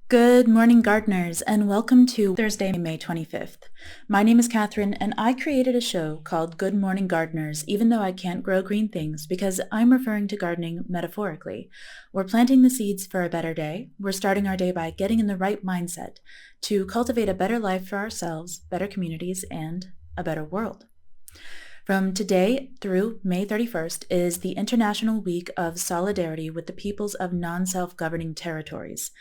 Good morning, gardeners, and welcome to Thursday, May 25th. My name is Catherine, and I created a show called Good Morning Gardeners, even though I can't grow green things, because I'm referring to gardening metaphorically. We're planting the seeds for a better day. We're starting our day by getting in the right mindset to cultivate a better life for ourselves, better communities, and a better world. From today through May 31st is the International Week of Solidarity with the Peoples of Non-Self-Governing Territories.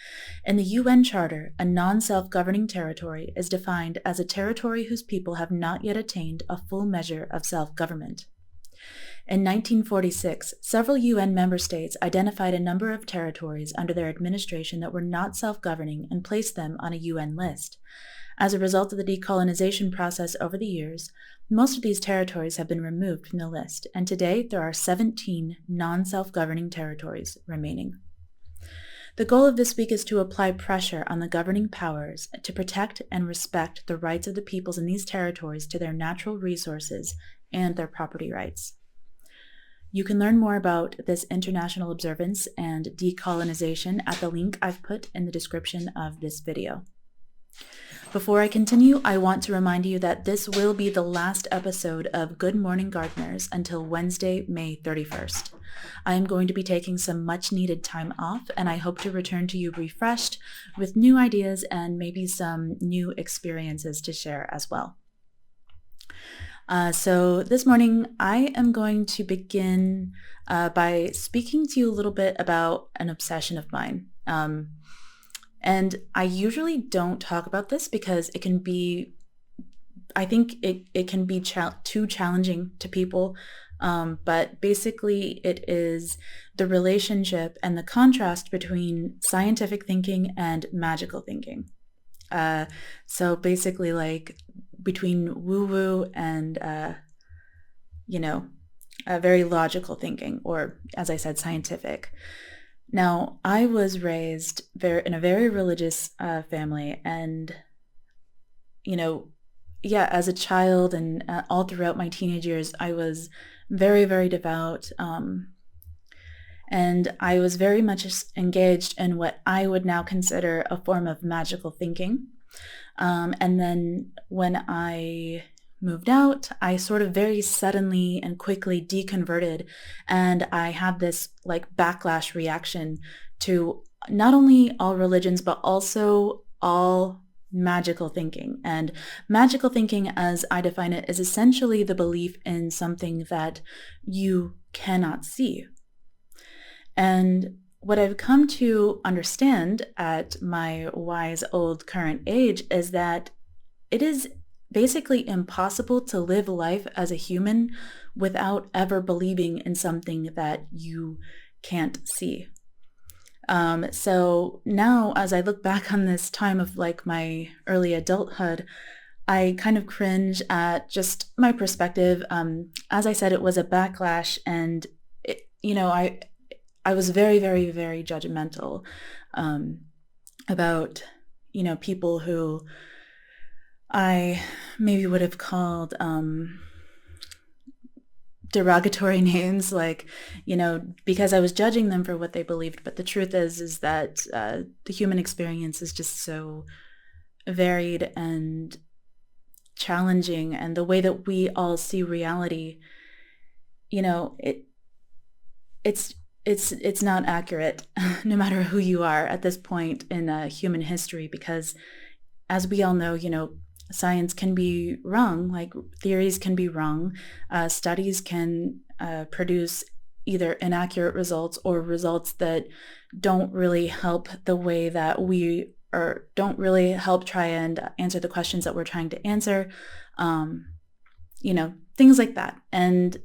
In the UN Charter, a non-self-governing territory is defined as a territory whose people have not yet attained a full measure of self-government. In 1946, several UN member states identified a number of territories under their administration that were not self-governing and placed them on a UN list. As a result of the decolonization process over the years, most of these territories have been removed from the list, and today there are 17 non-self-governing territories remaining. The goal of this week is to apply pressure on the governing powers to protect and respect the rights of the peoples in these territories to their natural resources and their property rights. You can learn more about this international observance and decolonization at the link I've put in the description of this video. Before I continue, I want to remind you that this will be the last episode of Good Morning Gardeners until Wednesday, May 31st. I am going to be taking some much-needed time off, and I hope to return to you refreshed with new ideas and maybe some new experiences to share as well. So this morning, I am going to begin by speaking to you a little bit about an obsession of mine. And I usually don't talk about this because it can be, I think it can be too challenging to people. But basically it is the relationship and the contrast between scientific thinking and magical thinking. So basically like between woo-woo and, very logical thinking, or as I said, scientific. Now, I was raised in a very religious family, and, as a child and all throughout my teenage years, I was very, very devout, and I was very much engaged in what I would now consider a form of magical thinking. And then when I moved out, I sort of very suddenly and quickly deconverted, and I had this like backlash reaction to not only all religions, but also all magical thinking. And magical thinking, as I define it, is essentially the belief in something that you cannot see. And what I've come to understand at my wise old current age is that it is basically impossible to live life as a human without ever believing in something that you can't see. So now, as I look back on this time of like my early adulthood, I kind of cringe at just my perspective. As I said, it was a backlash, and I was very, very, very judgmental about people who I maybe would have called derogatory names, like, because I was judging them for what they believed. But the truth is that the human experience is just so varied and challenging, and the way that we all see reality, it's not accurate, no matter who you are at this point in human history, because as we all know, science can be wrong, like theories can be wrong. Studies can produce either inaccurate results or results that don't really help the way that or don't really help try and answer the questions that we're trying to answer. Things like that. And,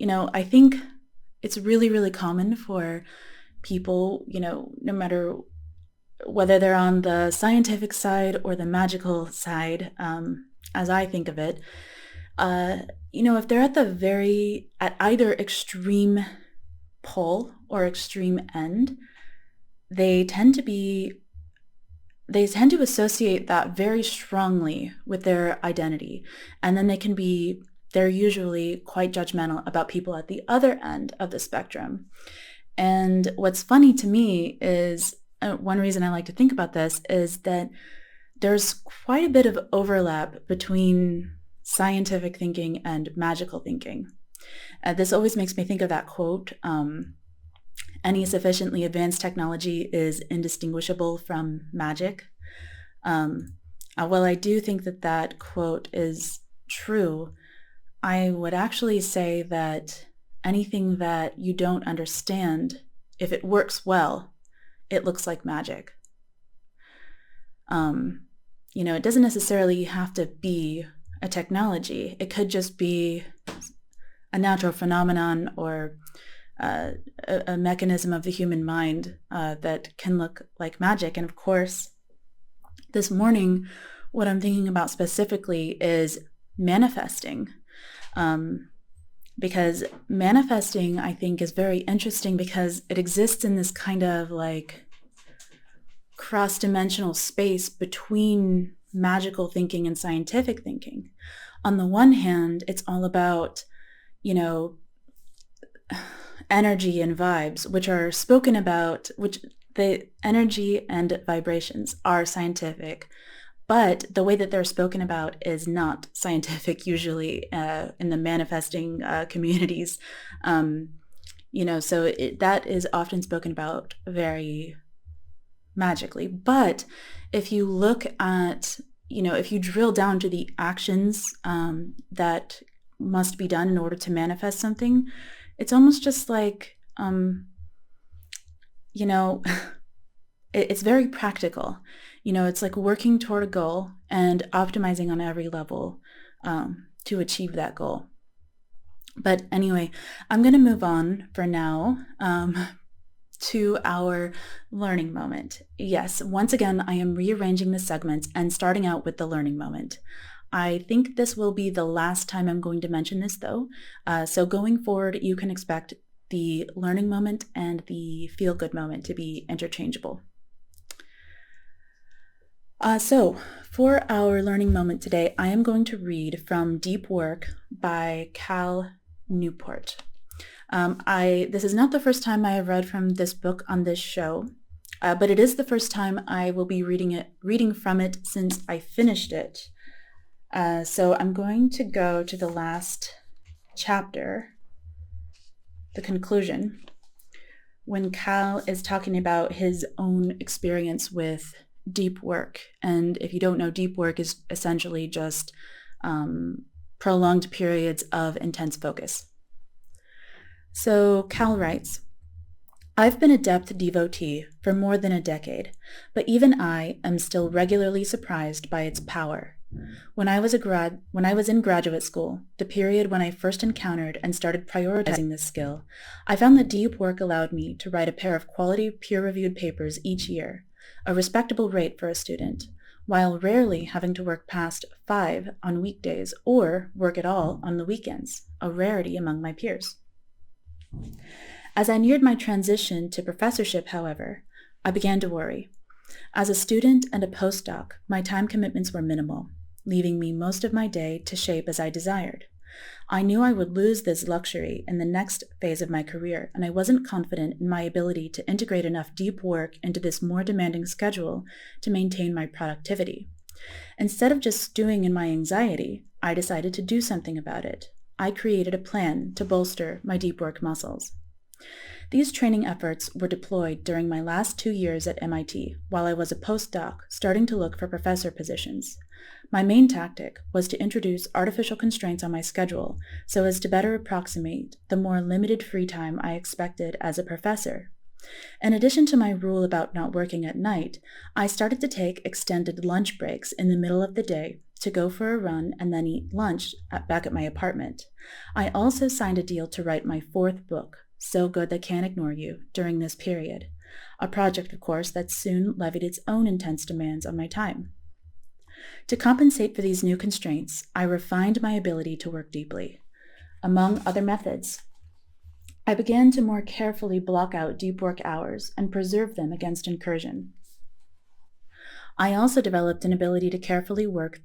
I think it's really, really common for people, no matter whether they're on the scientific side or the magical side, as I think of it, if they're at either extreme pole or extreme end, they tend to associate that very strongly with their identity. And then they're usually quite judgmental about people at the other end of the spectrum. And what's funny to me is one reason I like to think about this is that there's quite a bit of overlap between scientific thinking and magical thinking. This always makes me think of that quote, any sufficiently advanced technology is indistinguishable from magic. While I do think that that quote is true, I would actually say that anything that you don't understand, if it works well, it looks like magic. It doesn't necessarily have to be a technology. It could just be a natural phenomenon or a mechanism of the human mind that can look like magic. And of course, this morning, what I'm thinking about specifically is manifesting. Because manifesting, I think, is very interesting because it exists in this kind of like cross-dimensional space between magical thinking and scientific thinking. On the one hand, it's all about, energy and vibes, which are spoken about, which the energy and vibrations are scientific, but the way that they're spoken about is not scientific usually in the manifesting communities. So that is often spoken about very magically. But if you look at, if you drill down to the actions that must be done in order to manifest something, it's almost just like, it's very practical. It's like working toward a goal and optimizing on every level to achieve that goal. But anyway, I'm going to move on for now to our learning moment. Yes, once again, I am rearranging the segments and starting out with the learning moment. I think this will be the last time I'm going to mention this, though. So going forward, you can expect the learning moment and the feel-good moment to be interchangeable. So for our learning moment today, I am going to read from Deep Work by Cal Newport. This is not the first time I have read from this book on this show, but it is the first time I will be reading from it since I finished it. So I'm going to go to the last chapter, the conclusion, when Cal is talking about his own experience with deep work. And if you don't know, deep work is essentially just prolonged periods of intense focus. So Cal writes, I've been a depth devotee for more than a decade, but even I am still regularly surprised by its power. When I was in graduate school, the period when I first encountered and started prioritizing this skill, I found that deep work allowed me to write a pair of quality peer-reviewed papers each year, a respectable rate for a student, while rarely having to work past 5 on weekdays or work at all on the weekends, a rarity among my peers. As I neared my transition to professorship, however, I began to worry. As a student and a postdoc, my time commitments were minimal, leaving me most of my day to shape as I desired. I knew I would lose this luxury in the next phase of my career, and I wasn't confident in my ability to integrate enough deep work into this more demanding schedule to maintain my productivity. Instead of just stewing in my anxiety, I decided to do something about it. I created a plan to bolster my deep work muscles. These training efforts were deployed during my last 2 years at MIT, while I was a postdoc starting to look for professor positions. My main tactic was to introduce artificial constraints on my schedule so as to better approximate the more limited free time I expected as a professor. In addition to my rule about not working at night, I started to take extended lunch breaks in the middle of the day to go for a run and then eat lunch back at my apartment. I also signed a deal to write my 4th book, So Good They Can't Ignore You, during this period, a project, of course, that soon levied its own intense demands on my time. To compensate for these new constraints, I refined my ability to work deeply. Among other methods, I began to more carefully block out deep work hours and preserve them against incursion. I also developed an ability to carefully work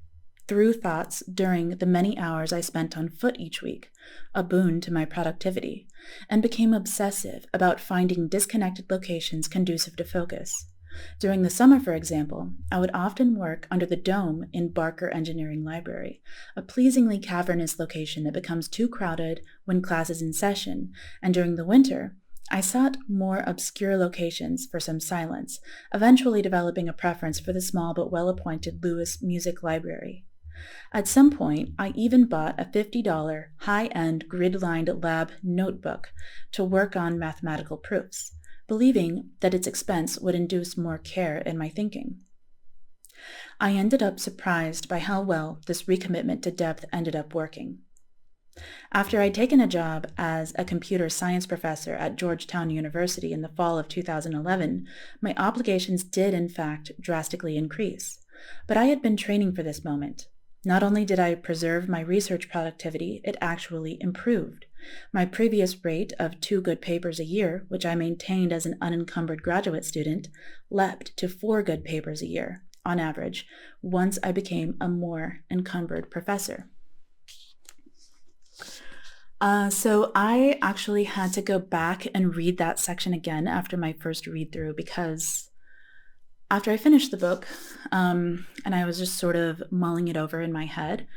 through thoughts during the many hours I spent on foot each week, a boon to my productivity, and became obsessive about finding disconnected locations conducive to focus. During the summer, for example, I would often work under the dome in Barker Engineering Library, a pleasingly cavernous location that becomes too crowded when class is in session, and during the winter, I sought more obscure locations for some silence, eventually developing a preference for the small but well-appointed Lewis Music Library. At some point, I even bought a $50 high-end grid-lined lab notebook to work on mathematical proofs, believing that its expense would induce more care in my thinking. I ended up surprised by how well this recommitment to depth ended up working. After I'd taken a job as a computer science professor at Georgetown University in the fall of 2011, my obligations did in fact drastically increase. But I had been training for this moment. Not only did I preserve my research productivity, it actually improved. My previous rate of 2 good papers a year, which I maintained as an unencumbered graduate student, leapt to 4 good papers a year, on average, once I became a more encumbered professor. So I actually had to go back and read that section again after my first read-through, because after I finished the book, and I was just sort of mulling it over in my head,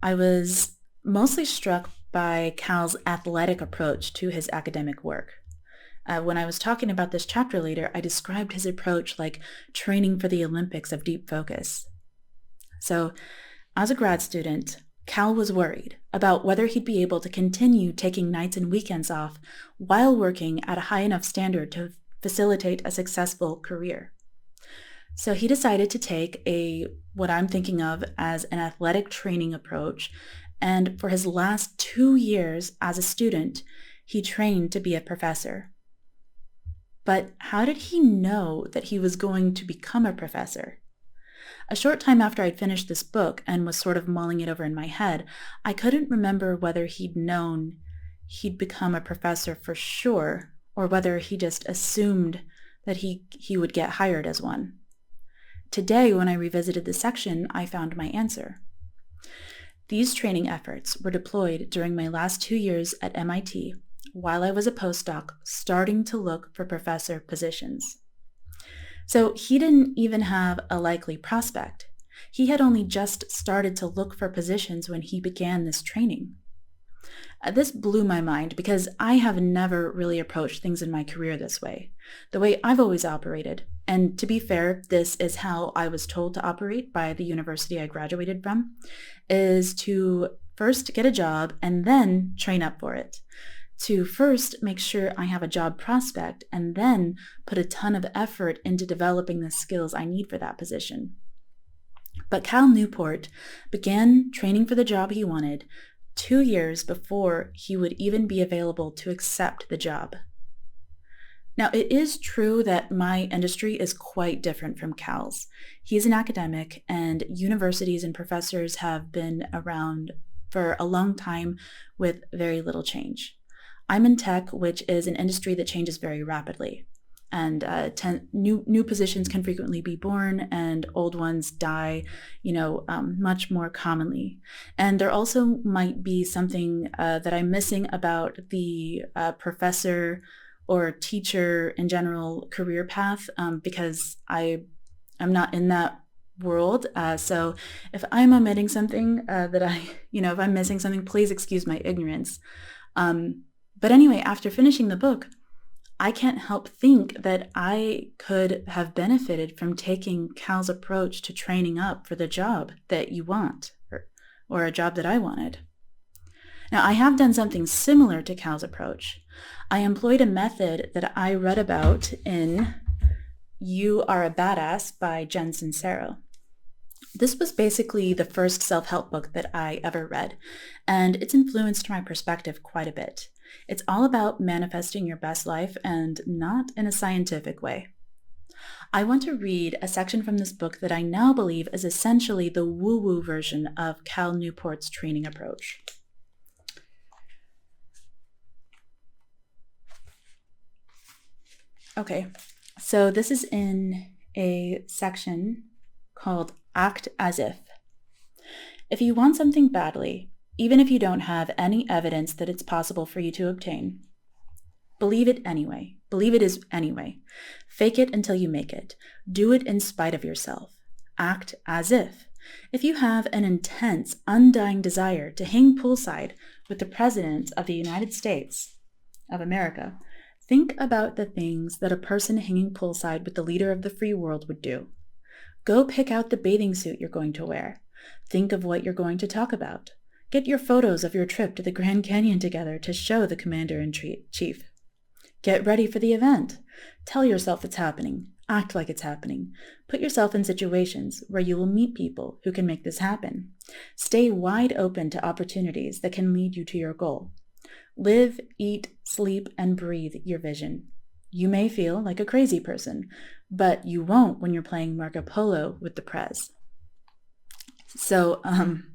I was mostly struck by Cal's athletic approach to his academic work. When I was talking about this chapter later, I described his approach like training for the Olympics of deep focus. So, as a grad student, Cal was worried about whether he'd be able to continue taking nights and weekends off while working at a high enough standard to facilitate a successful career. So he decided to take what I'm thinking of as an athletic training approach, and for his last 2 years as a student, he trained to be a professor. But how did he know that he was going to become a professor? A short time after I'd finished this book and was sort of mulling it over in my head, I couldn't remember whether he'd known he'd become a professor for sure, or whether he just assumed that he would get hired as one. Today, when I revisited the section, I found my answer. These training efforts were deployed during my last 2 years at MIT, while I was a postdoc starting to look for professor positions. So he didn't even have a likely prospect. He had only just started to look for positions when he began this training. This blew my mind because I have never really approached things in my career this way, the way I've always operated. And to be fair, this is how I was told to operate by the university I graduated from, is to first get a job and then train up for it. To first make sure I have a job prospect and then put a ton of effort into developing the skills I need for that position. But Cal Newport began training for the job he wanted 2 years before he would even be available to accept the job. Now, it is true that my industry is quite different from Cal's. He's an academic, and universities and professors have been around for a long time with very little change. I'm in tech, which is an industry that changes very rapidly, and new positions can frequently be born, and old ones die, much more commonly. And there also might be something that I'm missing about the professor or teacher in general career path, because I'm not in that world. So if I'm omitting something if I'm missing something, please excuse my ignorance. But anyway, after finishing the book, I can't help think that I could have benefited from taking Cal's approach to training up for the job that you want, or a job that I wanted. Now, I have done something similar to Cal's approach. I employed a method that I read about in You Are a Badass by Jen Sincero. This was basically the first self-help book that I ever read, and it's influenced my perspective quite a bit. It's all about manifesting your best life, and not in a scientific way. I want to read a section from this book that I now believe is essentially the woo-woo version of Cal Newport's training approach. Okay, so this is in a section called Act As If. If you want something badly, even if you don't have any evidence that it's possible for you to obtain, believe it anyway. Believe it is anyway. Fake it until you make it. Do it in spite of yourself. Act as if. If you have an intense, undying desire to hang poolside with the President of the United States of America, think about the things that a person hanging poolside with the leader of the free world would do. Go pick out the bathing suit you're going to wear. Think of what you're going to talk about. Get your photos of your trip to the Grand Canyon together to show the Commander-in-Chief. Get ready for the event. Tell yourself it's happening. Act like it's happening. Put yourself in situations where you will meet people who can make this happen. Stay wide open to opportunities that can lead you to your goal. Live, eat, sleep, and breathe your vision. You may feel like a crazy person, but you won't when you're playing Marco Polo with the Prez. So, I'm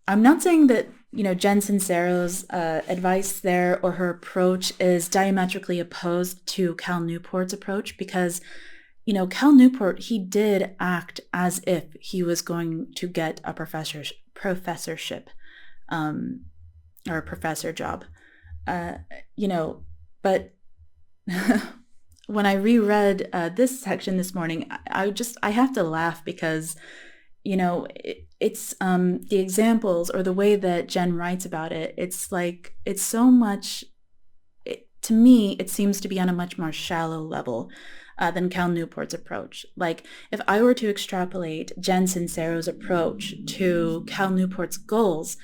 not saying that, Jen Sincero's advice there or her approach is diametrically opposed to Cal Newport's approach because, Cal Newport, he did act as if he was going to get a professorship or a professor job, but when I reread this section this morning, I have to laugh because, it's the examples or the way that Jen writes about it. It's like, it's so much, to me, it seems to be on a much more shallow level than Cal Newport's approach. Like, if I were to extrapolate Jen Sincero's approach to Cal Newport's goals,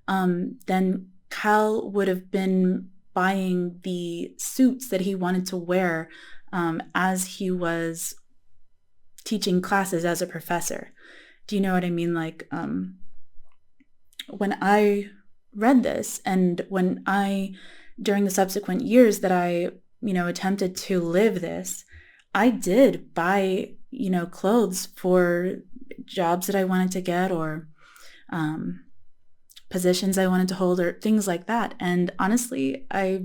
then Cal would have been buying the suits that he wanted to wear as he was teaching classes as a professor. Do you know what I mean? Like, when I read this and during the subsequent years that I, attempted to live this, I did buy, clothes for jobs that I wanted to get or positions I wanted to hold or things like that. And honestly, I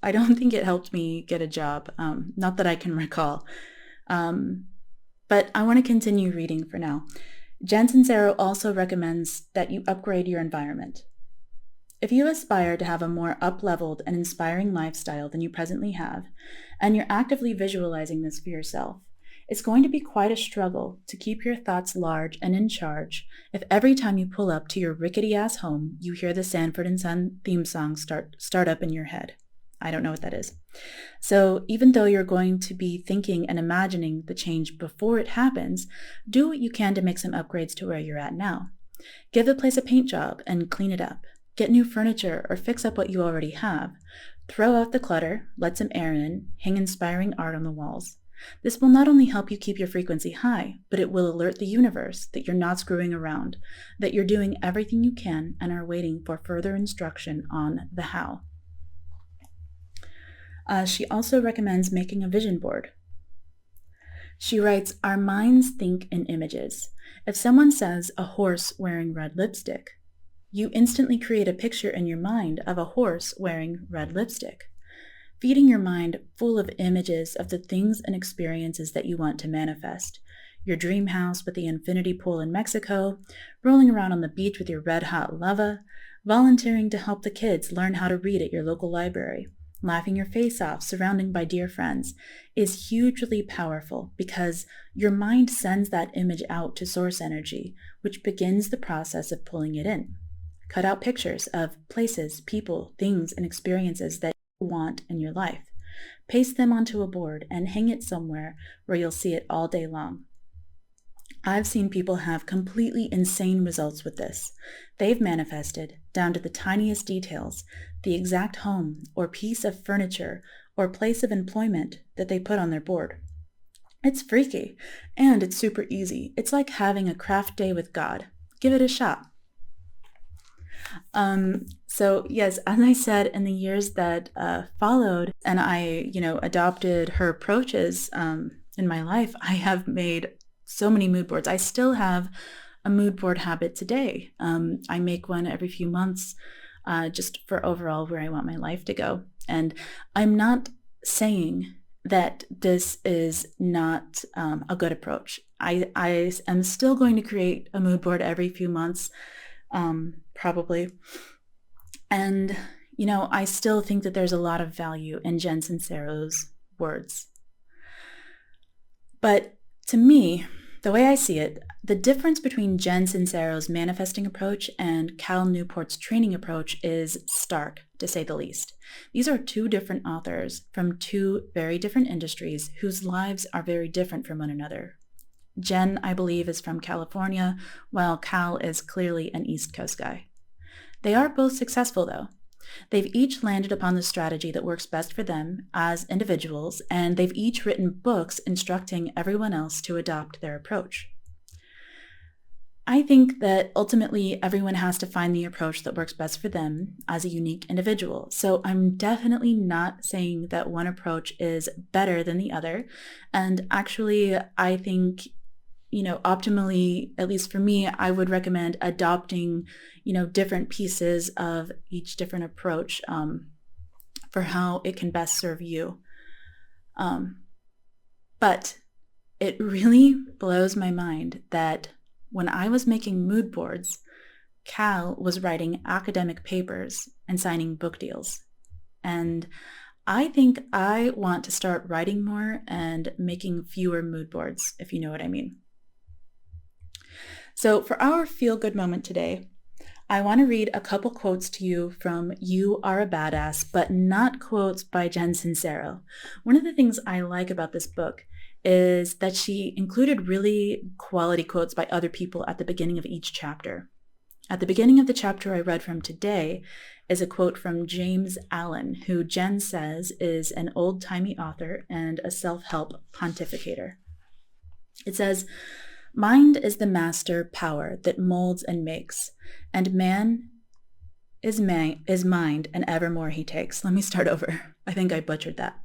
don't think it helped me get a job, not that I can recall. But I want to continue reading for now. Jen Sincero also recommends that you upgrade your environment. If you aspire to have a more up-leveled and inspiring lifestyle than you presently have, and you're actively visualizing this for yourself, it's going to be quite a struggle to keep your thoughts large and in charge if every time you pull up to your rickety-ass home, you hear the Sanford and Son theme song start up in your head. I don't know what that is. So even though you're going to be thinking and imagining the change before it happens, do what you can to make some upgrades to where you're at now. Give the place a paint job and clean it up. Get new furniture or fix up what you already have. Throw out the clutter, let some air in, hang inspiring art on the walls. This will not only help you keep your frequency high, but it will alert the universe that you're not screwing around, that you're doing everything you can and are waiting for further instruction on the how. She also recommends making a vision board. She writes, our minds think in images. If someone says a horse wearing red lipstick, you instantly create a picture in your mind of a horse wearing red lipstick, feeding your mind full of images of the things and experiences that you want to manifest. Your dream house with the infinity pool in Mexico, rolling around on the beach with your red-hot lover, volunteering to help the kids learn how to read at your local library, laughing your face off, surrounded by dear friends, is hugely powerful because your mind sends that image out to source energy, which begins the process of pulling it in. Cut out pictures of places, people, things, and experiences that you want in your life. Paste them onto a board and hang it somewhere where you'll see it all day long. I've seen people have completely insane results with this. They've manifested, down to the tiniest details, the exact home or piece of furniture or place of employment that they put on their board. It's freaky, and it's super easy. It's like having a craft day with God. Give it a shot. So yes, as I said, in the years that followed, and I, adopted her approaches in my life, I have made so many mood boards. I still have a mood board habit today. I make one every few months just for overall where I want my life to go. And I'm not saying that this is not a good approach. I am still going to create a mood board every few months, probably. And, I still think that there's a lot of value in Jen Sincero's words. But to me, the way I see it, the difference between Jen Sincero's manifesting approach and Cal Newport's training approach is stark, to say the least. These are two different authors from two very different industries whose lives are very different from one another. Jen, I believe, is from California, while Cal is clearly an East Coast guy. They are both successful, though. They've each landed upon the strategy that works best for them as individuals, and they've each written books instructing everyone else to adopt their approach. I think that ultimately everyone has to find the approach that works best for them as a unique individual. So I'm definitely not saying that one approach is better than the other. And actually, I think optimally, at least for me, I would recommend adopting, different pieces of each different approach for how it can best serve you. But it really blows my mind that when I was making mood boards, Cal was writing academic papers and signing book deals. And I think I want to start writing more and making fewer mood boards, if you know what I mean. So for our feel-good moment today, I want to read a couple quotes to you from You Are a Badass, but not quotes by Jen Sincero. One of the things I like about this book is that she included really quality quotes by other people at the beginning of each chapter. At the beginning of the chapter I read from today is a quote from James Allen, who Jen says is an old-timey author and a self-help pontificator. It says, "Mind is the master power that molds and makes, and man is mind, and evermore he takes." Let me start over. I think I butchered that.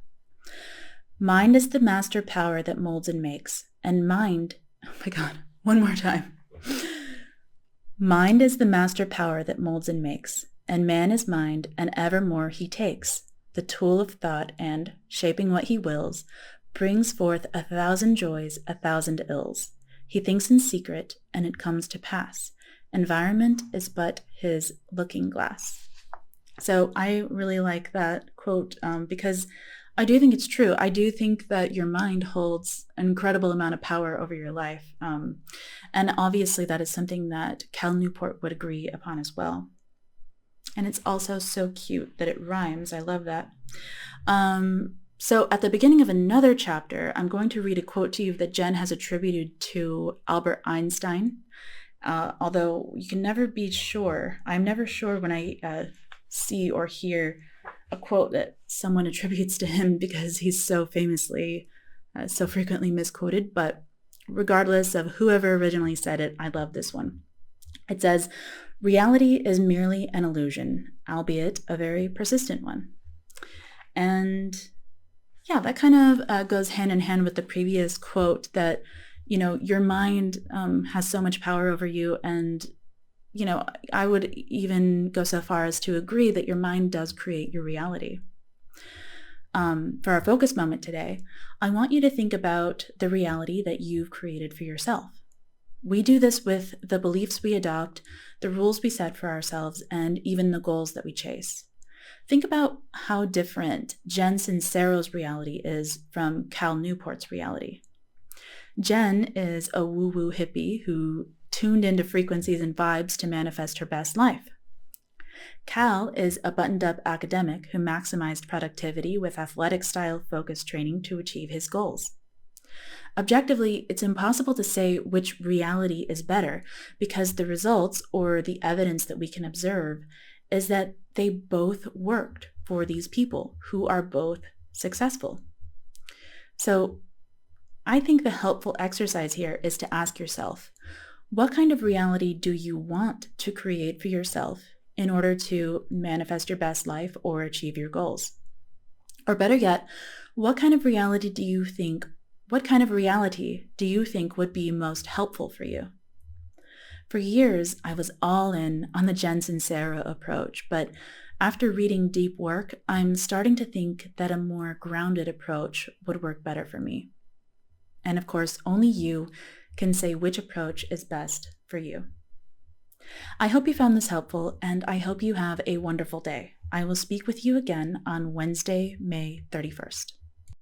Mind is the master power that molds and makes, and mind, oh my God, one more time. Mind is the master power that molds and makes, and man is mind, and evermore he takes, the tool of thought, and, shaping what he wills, brings forth 1,000 joys, 1,000 ills. He thinks in secret, and it comes to pass. Environment is but his looking glass. So I really like that quote because I do think it's true. I do think that your mind holds an incredible amount of power over your life. And obviously that is something that Cal Newport would agree upon as well. And it's also so cute that it rhymes. I love that. So at the beginning of another chapter, I'm going to read a quote to you that Jen has attributed to Albert Einstein. Although you can never be sure. I'm never sure when I see or hear a quote that someone attributes to him because he's so famously, so frequently misquoted. But regardless of whoever originally said it, I love this one. It says, "Reality is merely an illusion, albeit a very persistent one." And yeah, that kind of goes hand in hand with the previous quote that, your mind has so much power over you. And, I would even go so far as to agree that your mind does create your reality. For our focus moment today, I want you to think about the reality that you've created for yourself. We do this with the beliefs we adopt, the rules we set for ourselves, and even the goals that we chase. Think about how different Jen Sincero's reality is from Cal Newport's reality. Jen is a woo-woo hippie who tuned into frequencies and vibes to manifest her best life. Cal is a buttoned-up academic who maximized productivity with athletic-style focused training to achieve his goals. Objectively, it's impossible to say which reality is better because the results, or the evidence that we can observe, is that they both worked for these people who are both successful. So I think the helpful exercise here is to ask yourself, what kind of reality do you want to create for yourself in order to manifest your best life or achieve your goals? Or better yet, what kind of reality do you think would be most helpful for you? For years, I was all in on the Jen Sincero approach, but after reading deep work, I'm starting to think that a more grounded approach would work better for me. And of course, only you can say which approach is best for you. I hope you found this helpful, and I hope you have a wonderful day. I will speak with you again on Wednesday, May 31st.